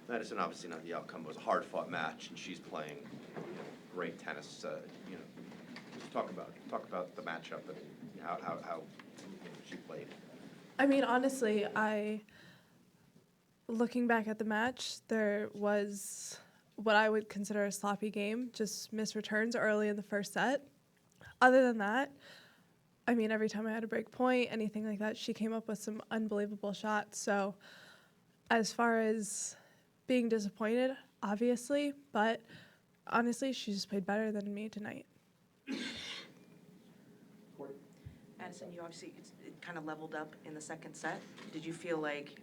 Madison, obviously not the outcome, it was a hard-fought match, and she's playing great tennis. Just talk about the matchup and how she played. I mean, honestly, looking back at the match, there was what I would consider a sloppy game, just missed returns early in the first set. Other than that, I mean, every time I had a break point, anything like that, she came up with some unbelievable shots. So as far as being disappointed, obviously, but honestly, she just played better than me tonight. Madison, you obviously it kind of leveled up in the second set. Did you feel like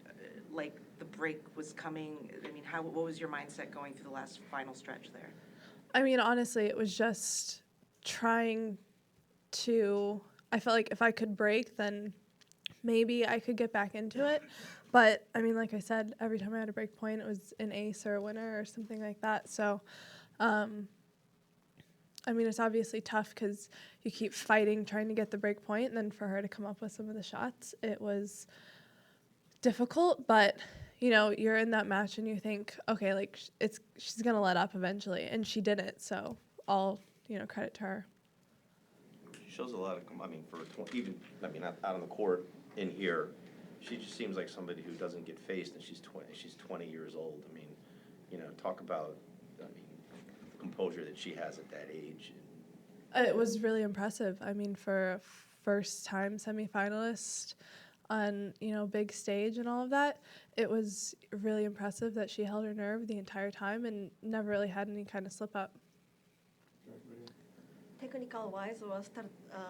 the break was coming? I mean, what was your mindset going through the last final stretch there? I mean, honestly, it was just trying to. I felt like if I could break, then maybe I could get back into it. But I mean, like I said, every time I had a break point, it was an ace or a winner or something like that. So, I mean, it's obviously tough because you keep fighting, trying to get the break point, and then for her to come up with some of the shots, it was difficult. But you know, you're in that match and you think, okay, like she's gonna let up eventually, and she didn't. So all credit to her. She shows a lot of, I mean, out on the court in here, she just seems like somebody who doesn't get faced, and she's 20 years old. I mean, talk about, the composure that she has at that age. It was really impressive. I mean, for a first-time semifinalist on, big stage and all of that, it was really impressive that she held her nerve the entire time and never really had any kind of slip-up. Technical-wise or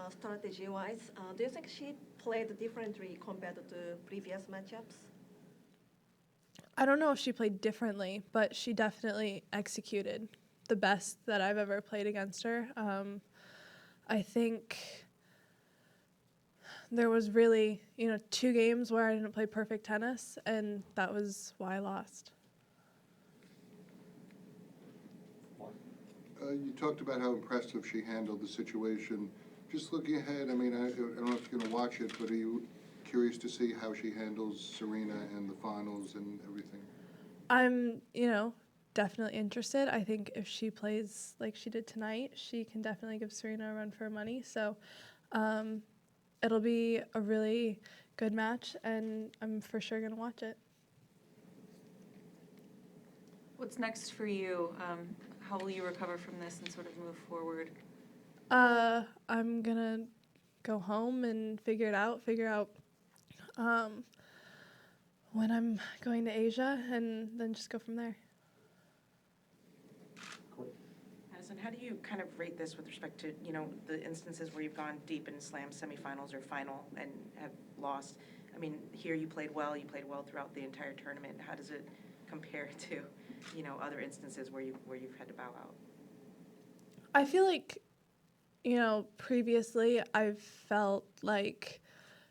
strategy-wise, do you think she played differently compared to previous matchups? I don't know if she played differently, but she definitely executed the best that I've ever played against her. I think there was really, 2 games where I didn't play perfect tennis, and that was why I lost. You talked about how impressive she handled the situation. Just looking ahead, I mean, I don't know if you're going to watch it, but are you curious to see how she handles Serena and the finals and everything? I'm, definitely interested. I think if she plays like she did tonight, she can definitely give Serena a run for her money. So it'll be a really good match, and I'm for sure going to watch it. What's next for you? How will you recover from this and sort of move forward? I'm going to go home and figure out when I'm going to Asia, and then just go from there. Madison, how do you kind of rate this with respect to, the instances where you've gone deep in slam semifinals or final and have lost? I mean, here you played well throughout the entire tournament. How does it compare to, other instances where you've had to bow out? I feel like, previously I've felt like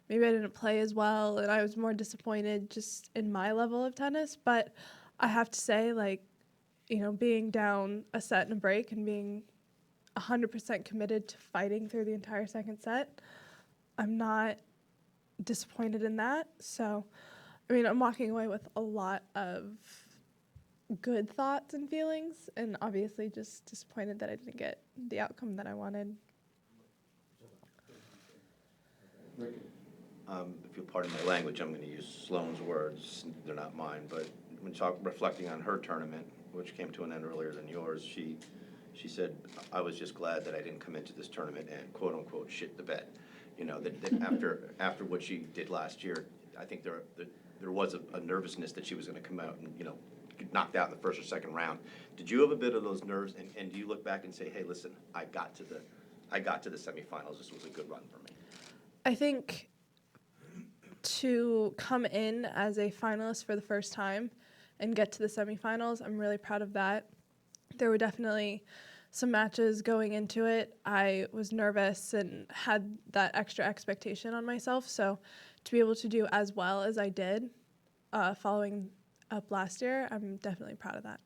maybe I didn't play as well and I was more disappointed just in my level of tennis. But I have to say, like, being down a set and a break and being 100% committed to fighting through the entire second set, I'm not disappointed in that. So, I mean, I'm walking away with a lot of good thoughts and feelings, and obviously just disappointed that I didn't get the outcome that I wanted. If you'll pardon my language, I'm going to use Sloane's words. They're not mine. But when reflecting on her tournament, which came to an end earlier than yours, she said, "I was just glad that I didn't come into this tournament and quote unquote shit the bed." That after what she did last year, I think there was a nervousness that she was going to come out and get knocked out in the first or second round. Did you have a bit of those nerves? And do you look back and say, "Hey, listen, I got to the semifinals. This was a good run for me"? I think to come in as a finalist for the first time and get to the semifinals, I'm really proud of that. There were definitely some matches going into it. I was nervous and had that extra expectation on myself. So to be able to do as well as I did following up last year, I'm definitely proud of that.